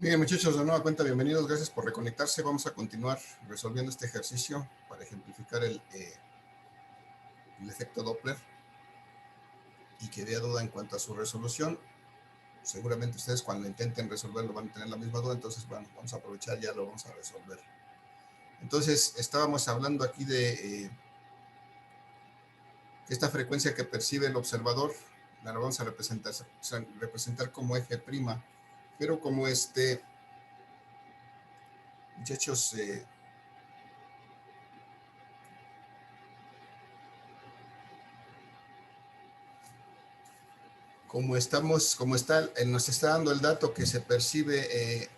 Bien, muchachos, de nueva cuenta, bienvenidos, gracias por reconectarse. Vamos a continuar resolviendo este ejercicio para ejemplificar el efecto Doppler y que dé duda en cuanto a su resolución. Seguramente ustedes cuando intenten resolverlo van a tener la misma duda, entonces bueno, vamos a aprovechar, ya lo vamos a resolver. Entonces, estábamos hablando aquí de que esta frecuencia que percibe el observador la vamos a representar como eje prima, pero como muchachos, nos está dando el dato que se percibe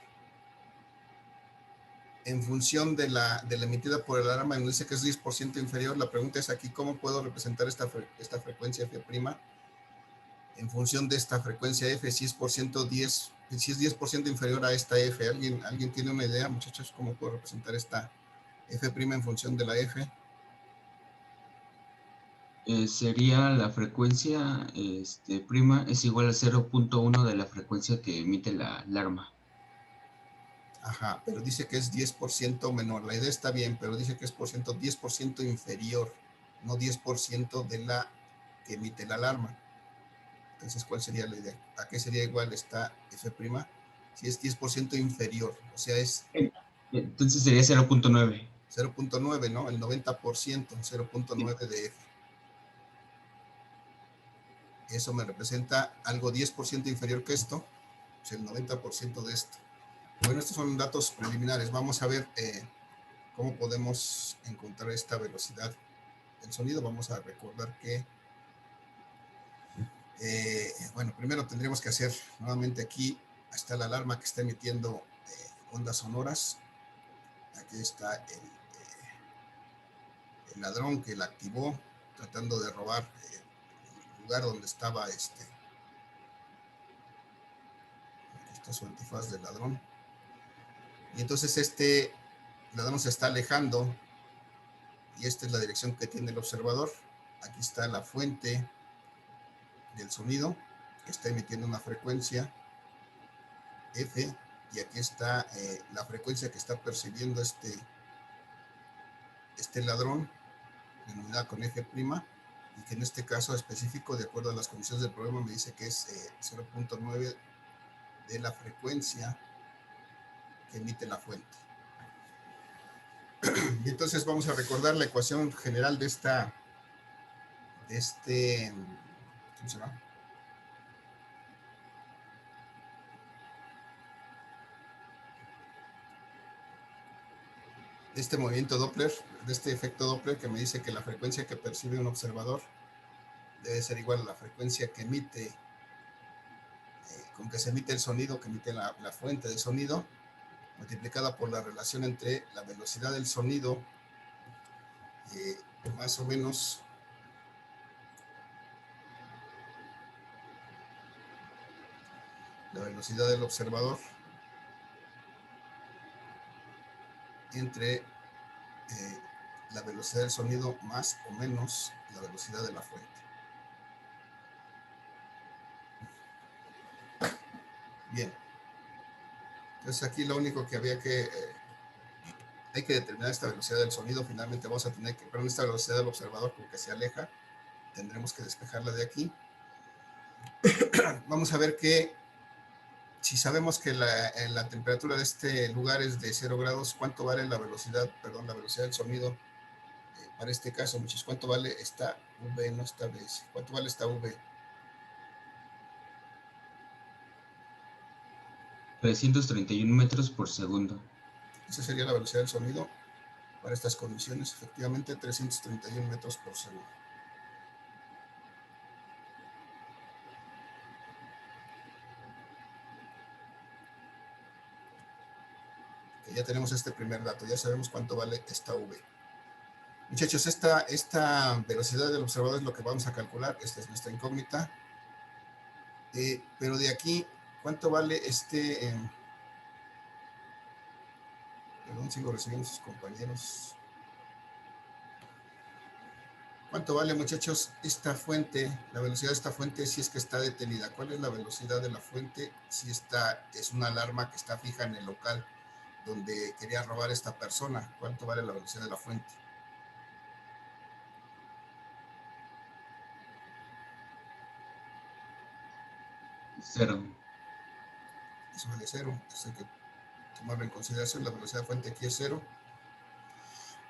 en función de la emitida por el alarma, y nos dice que es 10% inferior. La pregunta es aquí, ¿cómo puedo representar esta frecuencia F' en función de esta frecuencia F, si es 10% inferior a esta F? ¿Alguien tiene una idea, muchachos, cómo puedo representar esta F' en función de la F? Sería la frecuencia prima es igual a 0.1 de la frecuencia que emite la alarma. Ajá, pero dice que es 10% menor. La idea está bien, pero dice que es 10% inferior, no 10% de la que emite la alarma. Entonces, ¿cuál sería la idea? ¿A qué sería igual esta F'? Si es 10% inferior, o sea, es Entonces sería 0.9. 0.9, ¿no? El 90%, 0.9 de F. Eso me representa algo 10% inferior que esto, pues el 90% de esto. Bueno, estos son datos preliminares. Vamos a ver cómo podemos encontrar esta velocidad del sonido. Vamos a recordar que, bueno, primero tendríamos que hacer nuevamente aquí, está la alarma que está emitiendo ondas sonoras. Aquí está el ladrón que la activó, tratando de robar el lugar donde estaba aquí está su antifaz del ladrón. Y entonces este ladrón se está alejando, y esta es la dirección que tiene el observador. Aquí está la fuente del sonido, que está emitiendo una frecuencia F, y aquí está la frecuencia que está percibiendo este ladrón, denominada con F', y que en este caso específico, de acuerdo a las condiciones del problema, me dice que es 0.9 de la frecuencia que emite la fuente. Y entonces vamos a recordar la ecuación general de ¿cómo se llama? De este movimiento Doppler, de este efecto Doppler, que me dice que la frecuencia que percibe un observador debe ser igual a la frecuencia que emite, con que se emite el sonido, que emite la fuente de sonido, multiplicada por la relación entre la velocidad del sonido, más o menos la velocidad del observador, entre la velocidad del sonido más o menos la velocidad de la fuente. Bien, entonces aquí lo único que hay que determinar esta velocidad del sonido. Finalmente vamos a tener que, perdón, esta velocidad del observador, porque se aleja, tendremos que despejarla de aquí. Vamos a ver que si sabemos que la temperatura de este lugar es de 0 grados, ¿cuánto vale la velocidad del sonido? Para este caso, muchachos, ¿cuánto vale esta V? No esta vez. ¿Cuánto vale esta V? 331 metros por segundo. Esa sería la velocidad del sonido para estas condiciones, efectivamente 331 metros por segundo. Que ya tenemos este primer dato, ya sabemos cuánto vale esta V. Muchachos, esta velocidad del observador es lo que vamos a calcular. Esta es nuestra incógnita. Pero de aquí, ¿cuánto vale perdón, sigo recibiendo sus compañeros. ¿Cuánto vale, muchachos, esta fuente, la velocidad de esta fuente si es que está detenida? ¿Cuál es la velocidad de la fuente si es una alarma que está fija en el local donde quería robar esta persona? ¿Cuánto vale la velocidad de la fuente? Cero. Eso vale cero. Eso hay que tomarlo en consideración. La velocidad de fuente aquí es cero.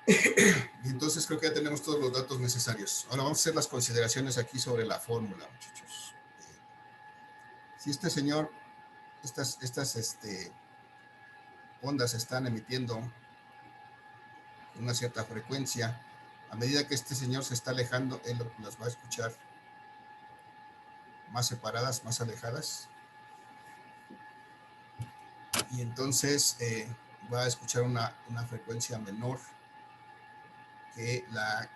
Y entonces creo que ya tenemos todos los datos necesarios. Ahora vamos a hacer las consideraciones aquí sobre la fórmula, muchachos. Si este señor, estas ondas están emitiendo una cierta frecuencia, a medida que este señor se está alejando, él las va a escuchar más separadas, más alejadas. Y entonces va a escuchar una frecuencia menor que la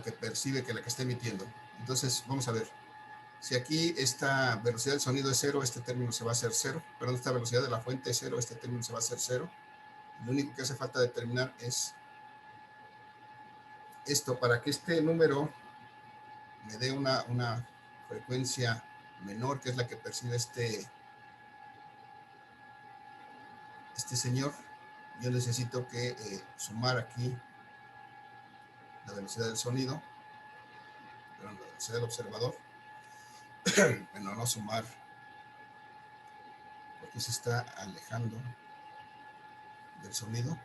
que percibe, que la que está emitiendo. Entonces, vamos a ver. Si aquí esta velocidad del sonido es cero, este término se va a hacer cero. Perdón, esta velocidad de la fuente es cero, este término se va a hacer cero. Lo único que hace falta determinar es esto, para que este número me dé una frecuencia menor, que es la que percibe este señor. Yo necesito que sumar aquí la velocidad del sonido, perdón, la velocidad del observador. Bueno, no sumar, porque se está alejando del sonido.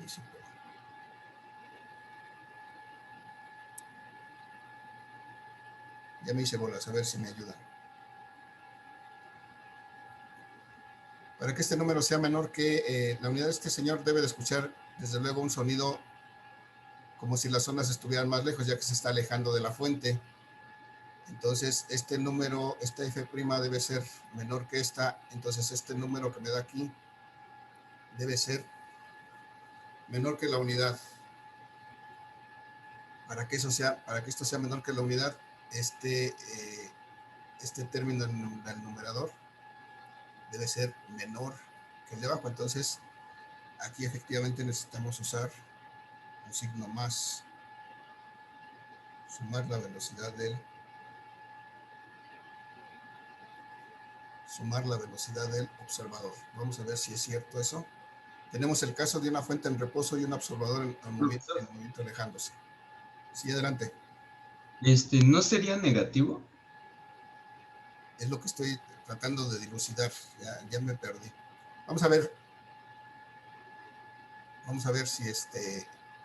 Sí, pero ya me hice bolas, a ver si me ayudan. Para que este número sea menor que la unidad de este señor, debe de escuchar desde luego un sonido como si las ondas estuvieran más lejos, ya que se está alejando de la fuente. Entonces este número, esta F' debe ser menor que esta. Entonces este número que me da aquí debe ser menor que la unidad. Para que esto sea menor que la unidad, este término del numerador debe ser menor que el de abajo. Entonces aquí efectivamente necesitamos usar un signo más, sumar la velocidad del observador. Vamos a ver si es cierto eso. Tenemos el caso de una fuente en reposo y un observador en movimiento alejándose. Sí, adelante. ¿No sería negativo? Es lo que estoy tratando de dilucidar. Ya me perdí. Vamos a ver si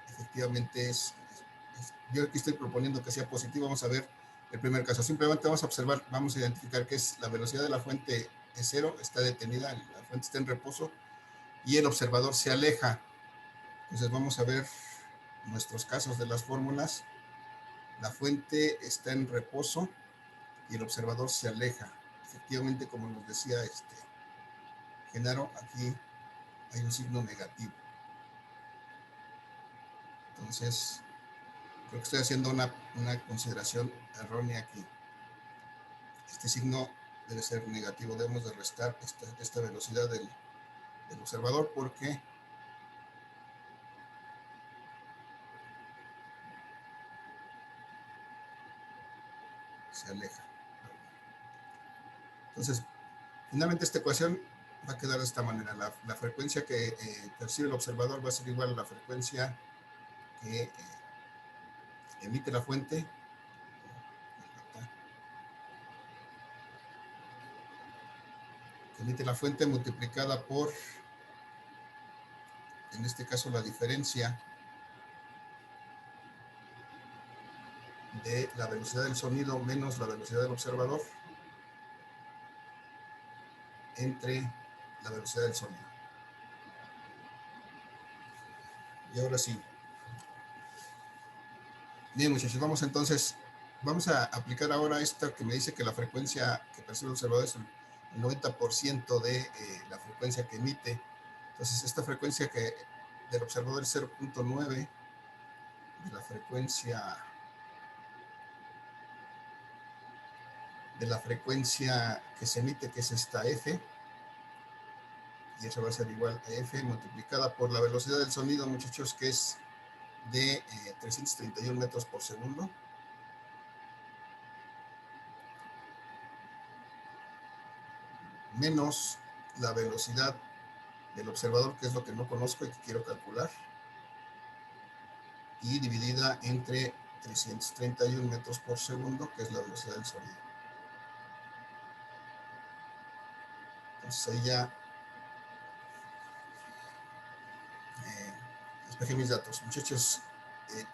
efectivamente yo aquí estoy proponiendo que sea positivo. Vamos a ver el primer caso. Simplemente vamos a observar, vamos a identificar que es la velocidad de la fuente es cero, está detenida, la fuente está en reposo y el observador se aleja. Entonces vamos a ver nuestros casos de las fórmulas. La fuente está en reposo y el observador se aleja. Efectivamente, como nos decía Genaro, aquí hay un signo negativo. Entonces, creo que estoy haciendo una consideración errónea aquí. Este signo debe ser negativo. Debemos de restar esta velocidad del observador porque se aleja. Entonces, finalmente esta ecuación va a quedar de esta manera. La frecuencia que percibe el observador va a ser igual a la frecuencia que emite la fuente multiplicada por, en este caso, la diferencia de la velocidad del sonido menos la velocidad del observador entre la velocidad del sonido. Y ahora sí. Bien, muchachos, vamos a aplicar ahora esta que me dice que la frecuencia que percibe el observador es el 90% de la frecuencia que emite. Entonces, esta frecuencia del observador es 0.9 de la frecuencia de la frecuencia que se emite, que es esta F, y eso va a ser igual a F multiplicada por la velocidad del sonido, muchachos, que es de 331 metros por segundo. Menos la velocidad del observador, que es lo que no conozco y que quiero calcular, y dividida entre 331 metros por segundo, que es la velocidad del sonido. Entonces ahí ya despejé mis datos. Muchachos,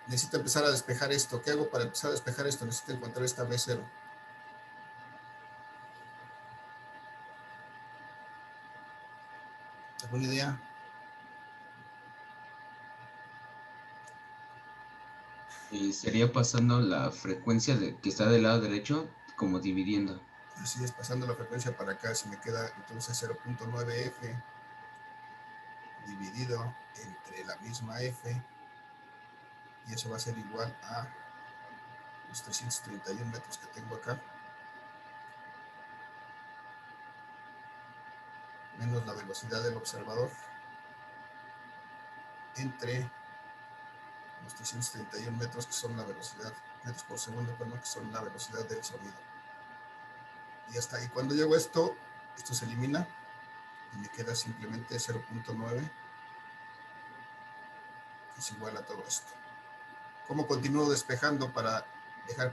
necesito empezar a despejar esto. ¿Qué hago para empezar a despejar esto? Necesito encontrar esta B0. ¿Alguna idea? Sería pasando la frecuencia que está del lado derecho, como dividiendo. Así es, pasando la frecuencia para acá, si me queda entonces 0.9F dividido entre la misma F, y eso va a ser igual a los 331 metros que tengo acá, menos la velocidad del observador, entre los 331 metros, que son la velocidad, metros por segundo, perdón, que son la velocidad del sonido. Y ya está. Y cuando llego a esto, esto se elimina y me queda simplemente 0.9, que es igual a todo esto. ¿Cómo continúo despejando para dejar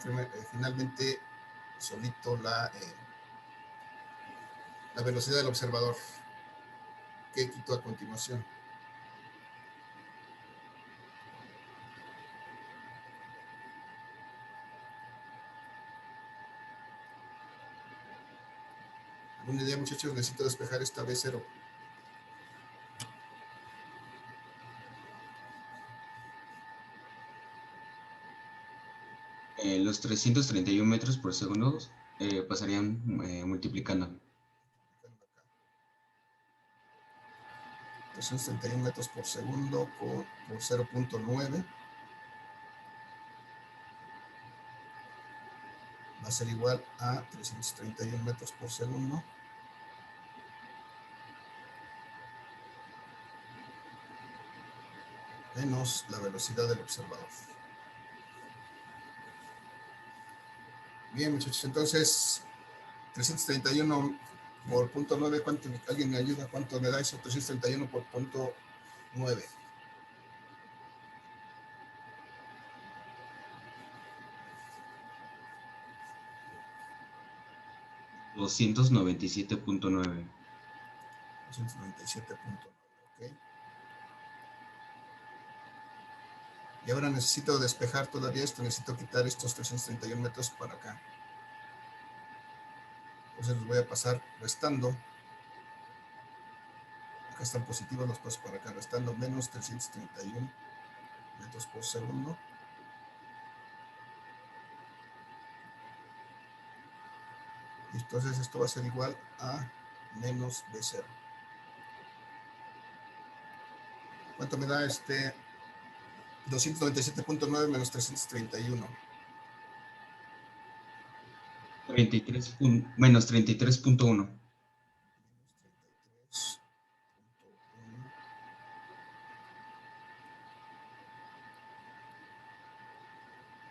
finalmente solito la velocidad del observador? ¿Qué quito a continuación? ¿Alguna idea, muchachos? Necesito despejar esta B0. Los 331 metros por segundo pasarían multiplicando. 331 metros por segundo por 0.9 va a ser igual a 331 metros por segundo menos la velocidad del observador. Bien, muchachos, entonces 331 por 0.9, ¿cuánto? ¿Alguien me ayuda? ¿Cuánto me da eso? 331 por 0.9. 297.9. 297.9, ok. Y ahora necesito despejar todavía esto, necesito quitar estos 331 metros para acá. Entonces los voy a pasar restando. Acá están positivos, los paso para acá restando, menos 331 metros por segundo. Y entonces esto va a ser igual a menos B0. ¿Cuánto me da este 297.9 menos 331? 33 menos 33.1.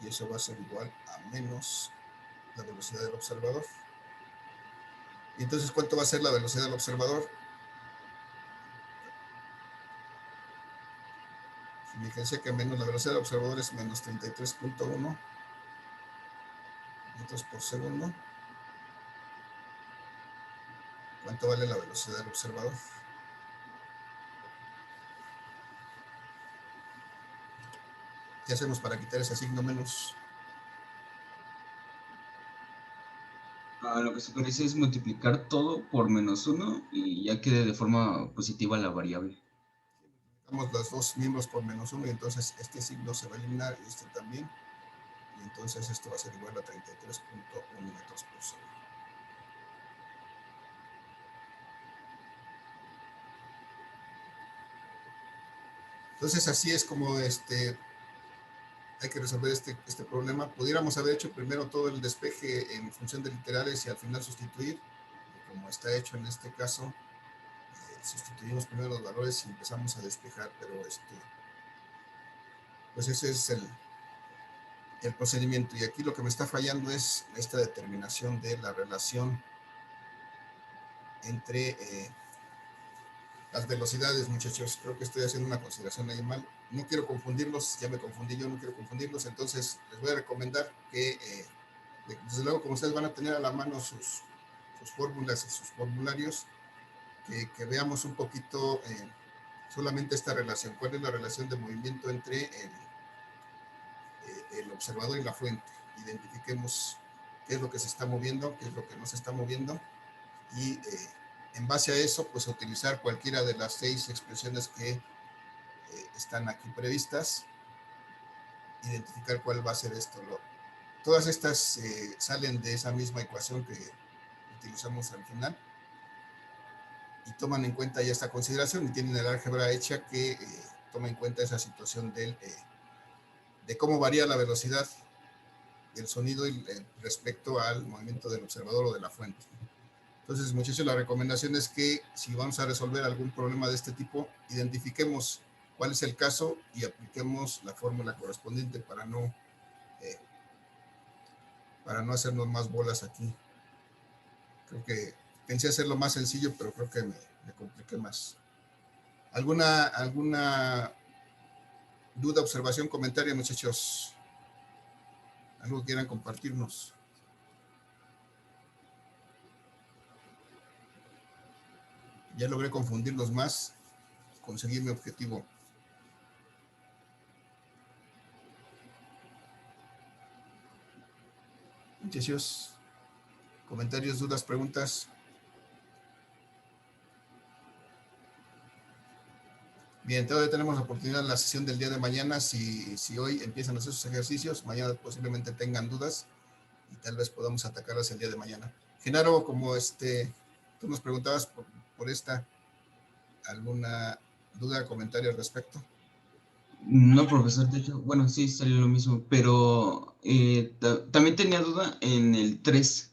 Y eso va a ser igual a menos la velocidad del observador. Y entonces, ¿cuánto va a ser la velocidad del observador? Fíjense que menos la velocidad del observador es menos 33.1 metros por segundo. ¿Cuánto vale la velocidad del observador? ¿Qué hacemos para quitar ese signo menos? Lo que se parece es multiplicar todo por -1 y ya quede de forma positiva la variable. Damos los dos miembros por -1 y entonces este signo se va a eliminar y este también. Y entonces esto va a ser igual a 33.1 metros por segundo. Entonces así es como hay que resolver este problema. Pudiéramos haber hecho primero todo el despeje en función de literales y al final sustituir, como está hecho en este caso, sustituimos primero los valores y empezamos a despejar, pero pues ese es el procedimiento. Y aquí lo que me está fallando es esta determinación de la relación entre las velocidades, muchachos. Creo que estoy haciendo una consideración ahí mal. No quiero confundirlos, ya me confundí yo, no quiero confundirlos. Entonces, les voy a recomendar que, desde luego, como ustedes van a tener a la mano sus fórmulas y sus formularios, que veamos un poquito solamente esta relación. ¿Cuál es la relación de movimiento entre el observador y la fuente? Identifiquemos qué es lo que se está moviendo, qué es lo que no se está moviendo, y en base a eso, pues utilizar cualquiera de las 6 expresiones que están aquí previstas, identificar cuál va a ser esto. Todas estas salen de esa misma ecuación que utilizamos al final y toman en cuenta ya esta consideración y tienen el álgebra hecha que toma en cuenta esa situación de cómo varía la velocidad del sonido respecto al movimiento del observador o de la fuente. Entonces, muchachos, la recomendación es que si vamos a resolver algún problema de este tipo, identifiquemos cuál es el caso y apliquemos la fórmula correspondiente para no hacernos más bolas aquí. Creo que pensé hacerlo más sencillo, pero creo que me compliqué más. ¿Alguna duda, observación, comentario, muchachos? ¿Algo que quieran compartirnos? Ya logré confundirlos más, conseguí mi objetivo. Muchachos, comentarios, dudas, preguntas. Bien, todavía tenemos la oportunidad en la sesión del día de mañana. Si hoy empiezan a hacer sus ejercicios, mañana posiblemente tengan dudas y tal vez podamos atacarlas el día de mañana. Genaro, como tú nos preguntabas por esta, ¿alguna duda, comentario al respecto? No, profesor, de hecho, bueno, sí, salió lo mismo, pero también tenía duda en el 3.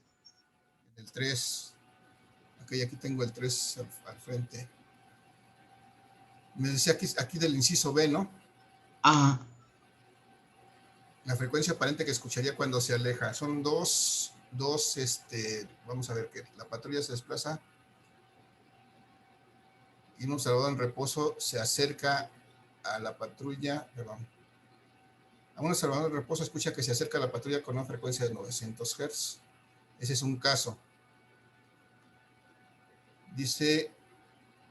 El 3. Ok, aquí tengo el 3 al frente. Me decía aquí del inciso B, ¿no? Ah, La frecuencia aparente que escucharía cuando se aleja. Son dos, vamos a ver que la patrulla se desplaza y un observador en reposo se acerca a la patrulla, perdón. A un observador en reposo escucha que se acerca a la patrulla con una frecuencia de 900 Hz. Ese es un caso. Dice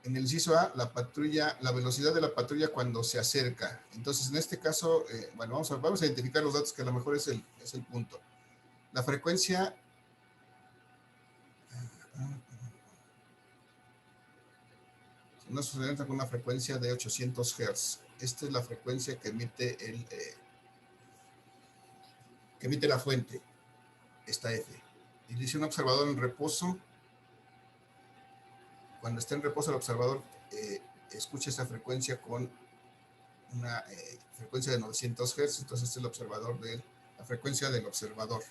en el inciso A, la velocidad de la patrulla cuando se acerca. Entonces, en este caso, bueno, vamos a identificar los datos que a lo mejor es el punto. La frecuencia no se entra con una frecuencia de 800 Hz. Esta es la frecuencia que emite la fuente, esta F. Y dice un observador en reposo. Cuando está en reposo el observador escucha esa frecuencia con una frecuencia de 900 Hz. Entonces este es el observador la frecuencia del observador.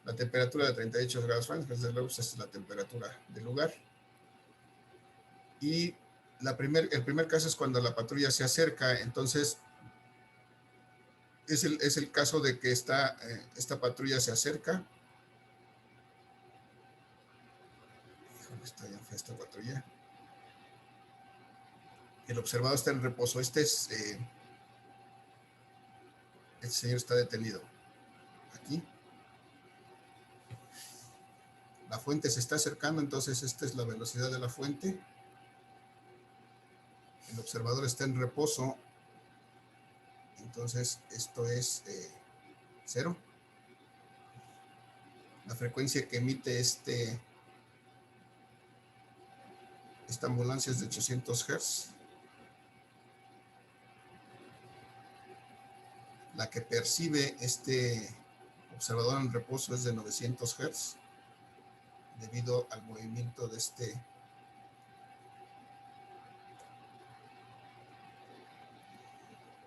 La temperatura de 38 grados Fahrenheit, desde luego, esta es la temperatura del lugar. Y el primer caso es cuando la patrulla se acerca. Entonces es el caso de que esta patrulla se acerca. Está bien fea esta patrulla. El observador está en reposo. Este señor está detenido. Aquí. La fuente se está acercando, entonces esta es la velocidad de la fuente. El observador está en reposo. Entonces esto es 0. La frecuencia que emite esta ambulancia es de 800 Hz. La que percibe este observador en reposo es de 900 Hz debido al movimiento de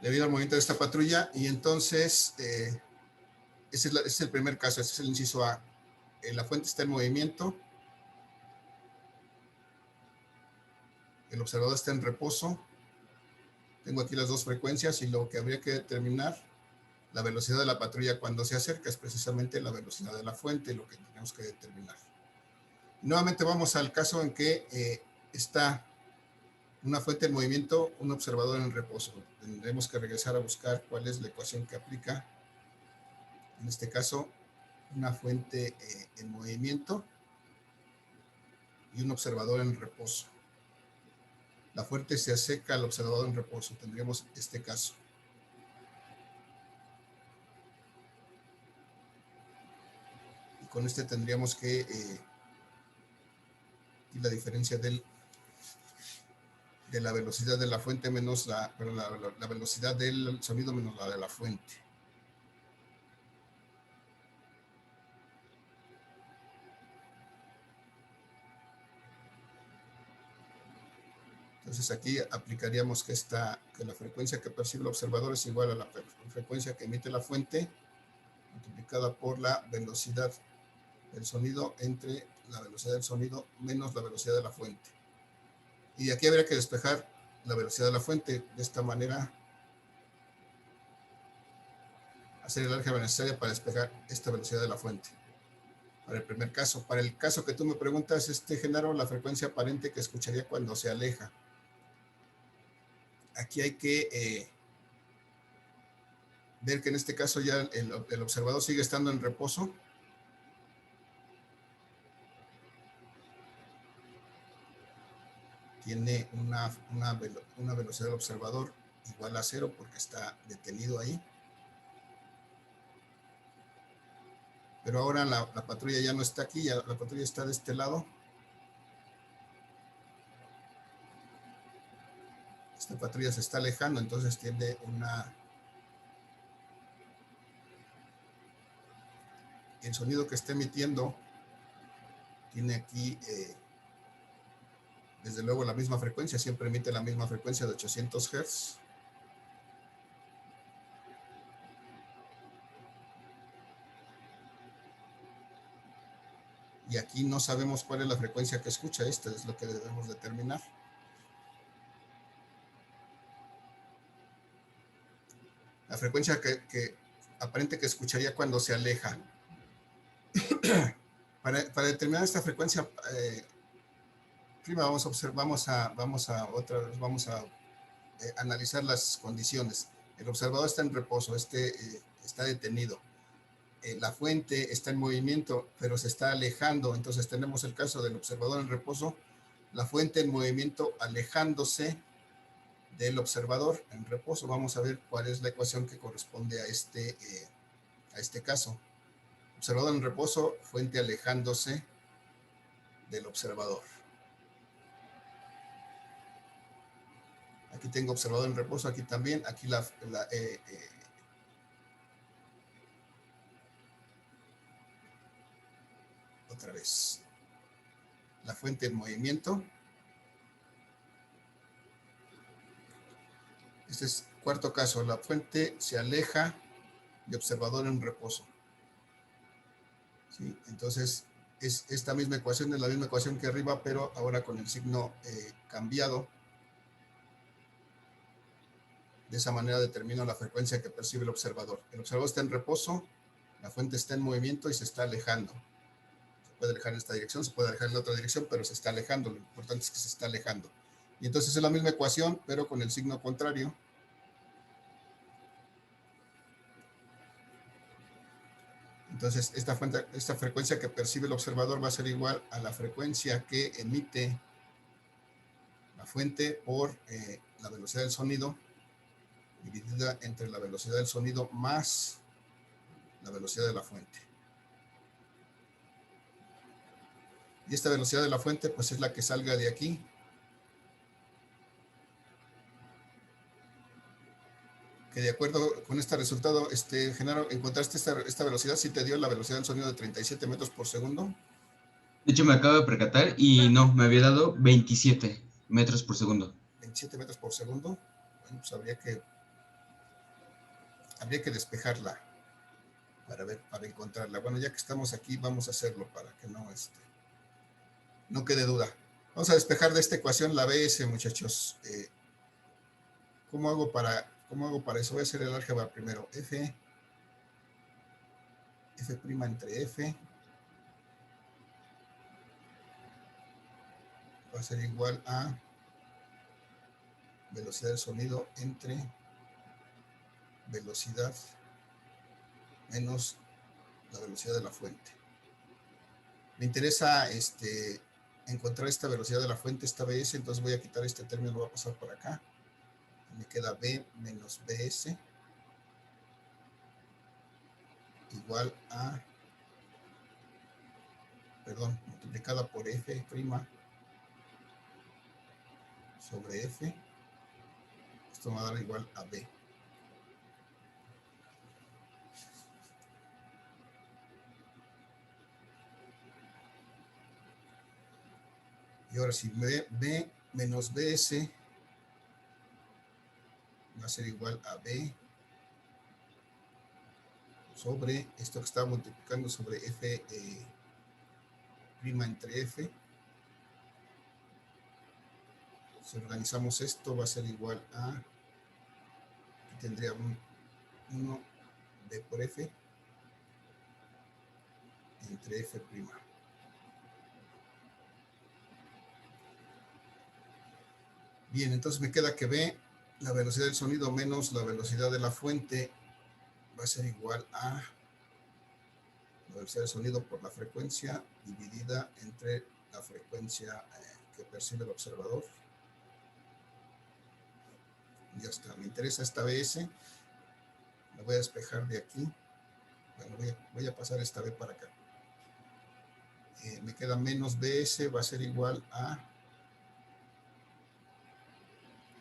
debido al movimiento de esta patrulla. Y entonces, ese es el primer caso, ese es el inciso A. La fuente está en movimiento, el observador está en reposo. Tengo aquí las dos frecuencias y lo que habría que determinar, la velocidad de la patrulla cuando se acerca, es precisamente la velocidad de la fuente, lo que tenemos que determinar. Nuevamente vamos al caso en que está una fuente en movimiento, un observador en reposo. Tendremos que regresar a buscar cuál es la ecuación que aplica. En este caso, una fuente en movimiento y un observador en reposo. La fuente se acerca al observador en reposo. Tendríamos este caso. Y con este tendríamos que y la diferencia de la velocidad de la fuente menos la velocidad del sonido menos la de la fuente. Entonces aquí aplicaríamos que la frecuencia que percibe el observador es igual a la frecuencia que emite la fuente multiplicada por la velocidad del sonido entre la velocidad del sonido menos la velocidad de la fuente. Y aquí habría que despejar la velocidad de la fuente. De esta manera, hacer el álgebra necesaria para despejar esta velocidad de la fuente. Para el primer caso. Para el caso que tú me preguntas, Genaro, la frecuencia aparente que escucharía cuando se aleja. Aquí hay que ver que en este caso ya el observador sigue estando en reposo. Tiene una velocidad del observador igual a 0 porque está detenido ahí. Pero ahora la patrulla ya no está aquí, ya la patrulla está de este lado. Esta patrulla se está alejando, entonces tiene el sonido que está emitiendo tiene aquí desde luego la misma frecuencia, siempre emite la misma frecuencia de 800 Hz. Y aquí no sabemos cuál es la frecuencia que escucha, esta es lo que debemos determinar. La frecuencia aparente que escucharía cuando se aleja. Para determinar esta frecuencia, primero vamos a analizar las condiciones. El observador está en reposo, está detenido. La fuente está en movimiento, pero se está alejando. Entonces tenemos el caso del observador en reposo, la fuente en movimiento alejándose del observador en reposo. Vamos a ver cuál es la ecuación que corresponde a este caso. Observador en reposo, fuente alejándose del observador. Aquí tengo observador en reposo, aquí también, aquí otra vez. La fuente en movimiento. Este es cuarto caso, la fuente se aleja de observador en reposo. ¿Sí? Entonces, esta misma ecuación es la misma ecuación que arriba, pero ahora con el signo cambiado. De esa manera determino la frecuencia que percibe el observador. El observador está en reposo, la fuente está en movimiento y se está alejando. Se puede alejar en esta dirección, se puede alejar en la otra dirección, pero se está alejando. Lo importante es que se está alejando. Y entonces es la misma ecuación, pero con el signo contrario. Entonces, esta frecuencia que percibe el observador va a ser igual a la frecuencia que emite la fuente por la velocidad del sonido, dividida entre la velocidad del sonido más la velocidad de la fuente. Y esta velocidad de la fuente, pues es la que salga de aquí. Que de acuerdo con este resultado, Genaro, ¿encontraste esta velocidad? ¿Sí te dio la velocidad del sonido de 37 metros por segundo? De hecho, me acabo de percatar y no, me había dado 27 metros por segundo. 27 metros por segundo. Bueno, pues habría que habría que despejarla para encontrarla. Bueno, ya que estamos aquí, vamos a hacerlo para que no quede duda. Vamos a despejar de esta ecuación la BS, muchachos. ¿Cómo hago para eso? Voy a hacer el álgebra primero. F' entre F va a ser igual a velocidad del sonido entre velocidad menos la velocidad de la fuente. Me interesa encontrar esta velocidad de la fuente, esta BS, entonces voy a quitar este término, lo voy a pasar por acá. Me queda B menos BS igual a, multiplicada por F' sobre F. Esto me va a dar igual a B. Y ahora si B menos BS va a ser igual a B sobre esto que estaba multiplicando sobre F prima entre F. Si organizamos esto va a ser igual a, aquí tendría 1 B por F entre F prima. Bien, entonces me queda que B, la velocidad del sonido menos la velocidad de la fuente, va a ser igual a la velocidad del sonido por la frecuencia dividida entre la frecuencia que percibe el observador. Ya está, me interesa esta BS, la voy a despejar de aquí. Bueno, voy a pasar esta B para acá. Me queda menos BS, va a ser igual a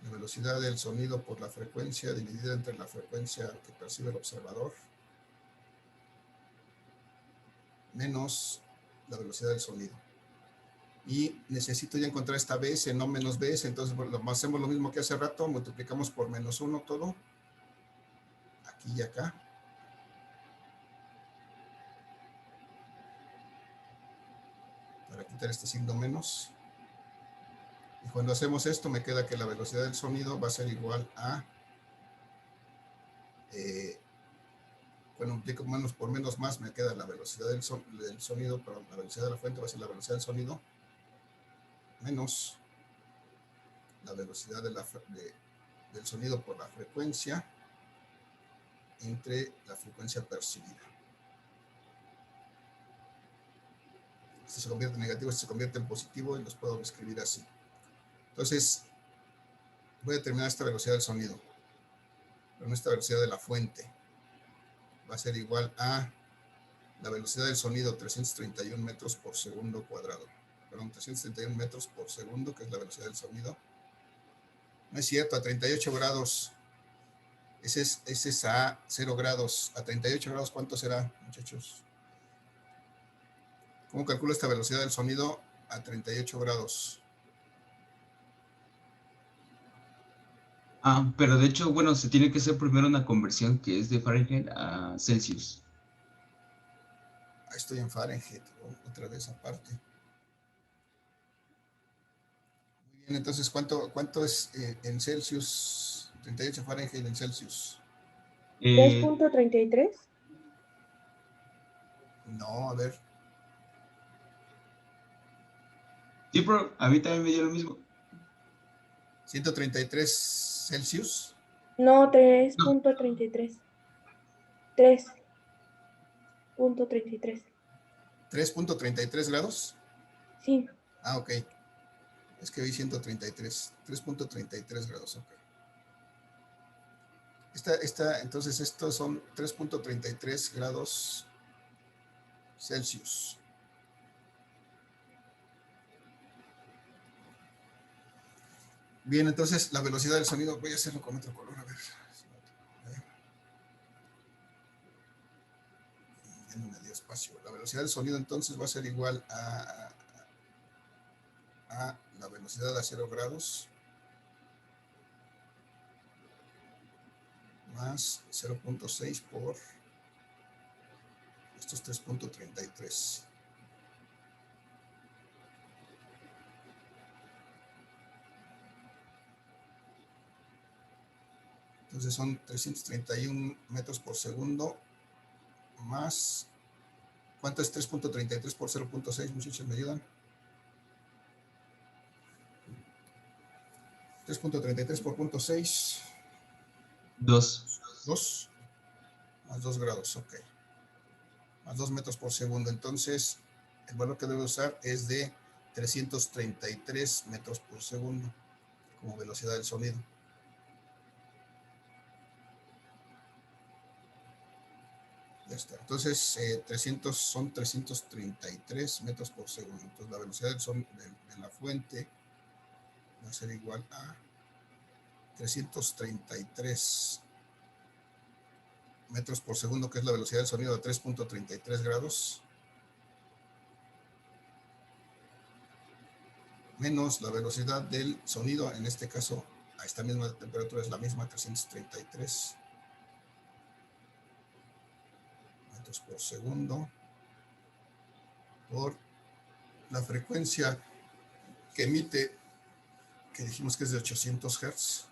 la velocidad del sonido por la frecuencia dividida entre la frecuencia que percibe el observador menos la velocidad del sonido. Y necesito ya encontrar esta BS, no menos BS, entonces bueno, hacemos lo mismo que hace rato, multiplicamos por menos 1 todo, aquí y acá. Para quitar este signo menos. Y cuando hacemos esto me queda que la velocidad del sonido va a ser igual a, bueno, multiplico menos por menos más, me queda la velocidad del sonido, pero la velocidad de la fuente va a ser la velocidad del sonido menos la velocidad del sonido por la frecuencia entre la frecuencia percibida. Esto se convierte en negativo, esto se convierte en positivo y los puedo escribir así. Entonces, voy a determinar esta velocidad del sonido, pero esta velocidad de la fuente va a ser igual a la velocidad del sonido 331 metros por segundo cuadrado. Perdón, 331 metros por segundo, que es la velocidad del sonido. No es cierto, a 38 grados. Ese es a 0 grados. A 38 grados, ¿cuánto será, muchachos? ¿Cómo calculo esta velocidad del sonido a 38 grados? Pero de hecho, bueno, se tiene que hacer primero una conversión que es de Fahrenheit a Celsius. Ahí estoy en Fahrenheit, otra vez aparte. Muy bien, entonces, ¿cuánto es en Celsius? 38 Fahrenheit en Celsius. 3.33. No, a ver. Sí, pero a mí también me dio lo mismo. 133 Celsius. No, No, 3.33. 3.33. 3.33 grados. Sí. Ah, ok. Es que vi 133. 3.33 grados, ok. Entonces, estos son 3.33 grados Celsius. Bien, entonces la velocidad del sonido, voy a hacerlo con otro color, a ver. Ya no me dio espacio. La velocidad del sonido entonces va a ser igual a la velocidad a 0 grados más 0.6 por estos 3.33. Entonces son 331 metros por segundo más, ¿cuánto es 3.33 por 0.6, muchachos? ¿Me ayudan? 3.33 por 0.6. 2. 2 más 2 grados, ok. Más 2 metros por segundo. Entonces, el valor que debe usar es de 333 metros por segundo como velocidad del sonido. Ya está. Entonces, 300 son 333 metros por segundo. Entonces, la velocidad del sonido de la fuente va a ser igual a 333 metros por segundo, que es la velocidad del sonido de 3.33 grados, menos la velocidad del sonido, en este caso, a esta misma temperatura es la misma, 333 metros por segundo, por la frecuencia que emite, que dijimos que es de 800 Hz.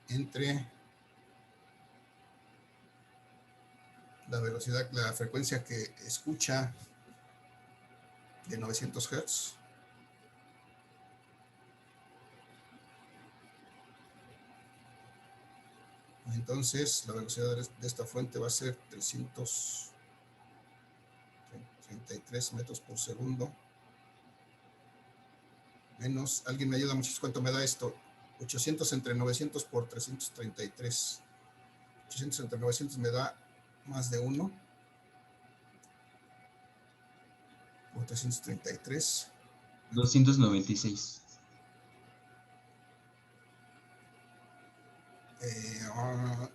Entre la velocidad, la frecuencia que escucha de 900 Hz entonces la velocidad de esta fuente va a ser 333 metros por segundo menos, ¿alguien me ayuda muchachos? ¿Cuánto me da esto? 800 entre 900 por 333. 800 entre 900 me da más de 1 por 333. 296.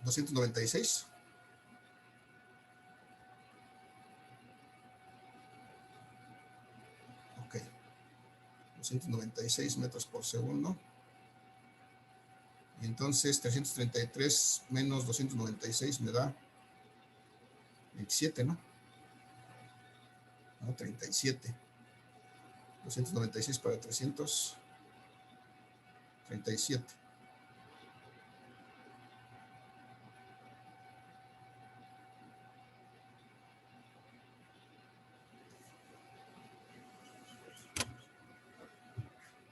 296. Ok. 296 metros por segundo. Y entonces 333 menos 296 me da 27, ¿no? No, 37. 296 para 337.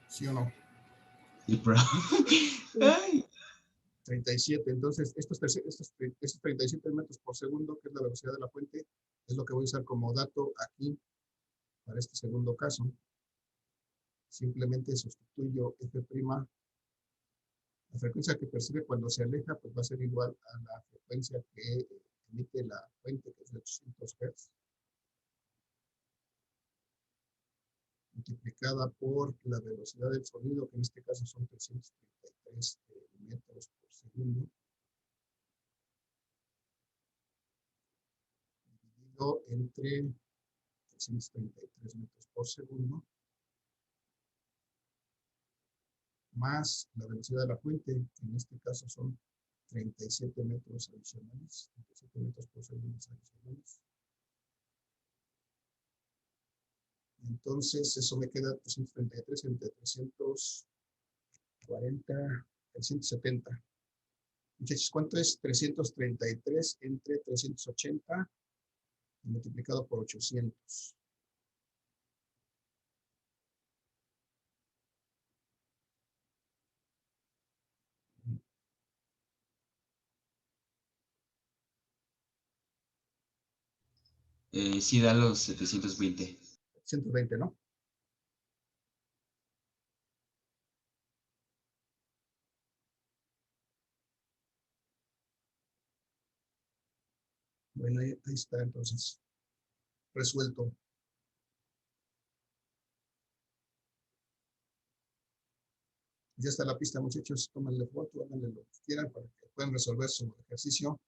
¿Sí o no? Sí, bro. Ay. 37. Entonces, estos 37 metros por segundo, que es la velocidad de la fuente, es lo que voy a usar como dato aquí para este segundo caso. Simplemente sustituyo F', la frecuencia que percibe cuando se aleja, pues va a ser igual a la frecuencia que emite la fuente, que es de 800 Hz, multiplicada por la velocidad del sonido, que en este caso son 333 metros por segundo, dividido entre 333 metros por segundo, más la velocidad de la fuente, que en este caso son 37 metros adicionales, 37 metros por segundo adicionales. Entonces, eso me queda 333 entre 340, 370. Muchachos, ¿cuánto es 333 entre 380 multiplicado por 800? Sí, da los 720. 120, ¿no? Bueno, ahí está entonces resuelto. Ya está la pista, muchachos. Tómenle foto, háganle lo que quieran para que puedan resolver su ejercicio.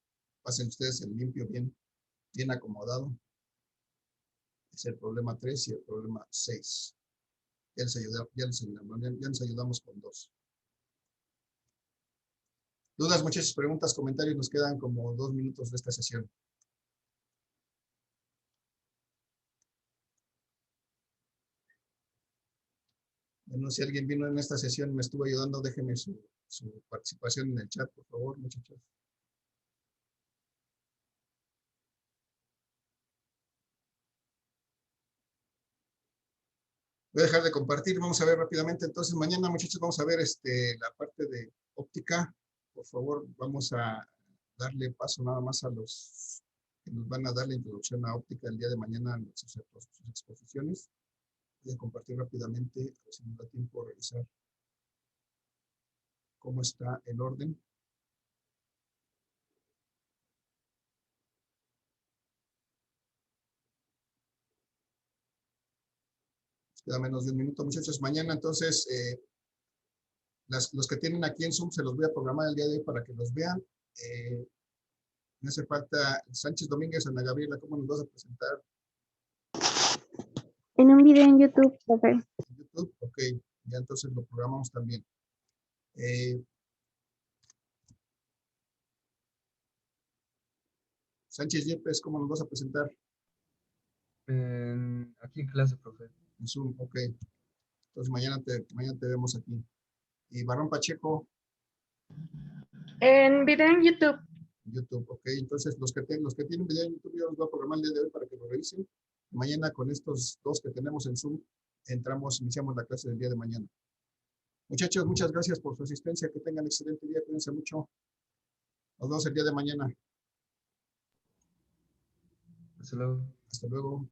Pasen ustedes el limpio bien acomodado. Es el problema 3 y el problema 6. Ya nos ayudamos con 2. ¿Dudas, muchachos? Preguntas, comentarios. Nos quedan como 2 minutos de esta sesión. Bueno, si alguien vino en esta sesión y me estuvo ayudando, déjenme su participación en el chat, por favor, muchachos. Voy a dejar de compartir. Vamos a ver rápidamente. Entonces, mañana, muchachos, vamos a ver la parte de óptica. Por favor, vamos a darle paso nada más a los que nos van a dar la introducción a óptica el día de mañana en sus exposiciones. Voy a compartir rápidamente, a ver si nos da tiempo de revisar cómo está el orden. Nos queda menos de un minuto, muchachos. Mañana, entonces, los que tienen aquí en Zoom se los voy a programar el día de hoy para que los vean. Me hace falta Sánchez Domínguez, Ana Gabriela, ¿cómo nos vas a presentar? En un video en YouTube, profe. En YouTube, ok, ya entonces lo programamos también. Sánchez Yepes, ¿cómo nos vas a presentar? Aquí en clase, profe. En Zoom, ok. Entonces mañana te vemos aquí. Y Barrón Pacheco. En video en YouTube. YouTube, ok. Entonces los que tienen video en YouTube, yo los voy a programar el día de hoy para que lo revisen. Mañana con estos 2 que tenemos en Zoom, iniciamos la clase del día de mañana. Muchachos, muchas gracias por su asistencia. Que tengan excelente día. Cuídense mucho. Nos vemos el día de mañana. Hasta luego. Hasta luego.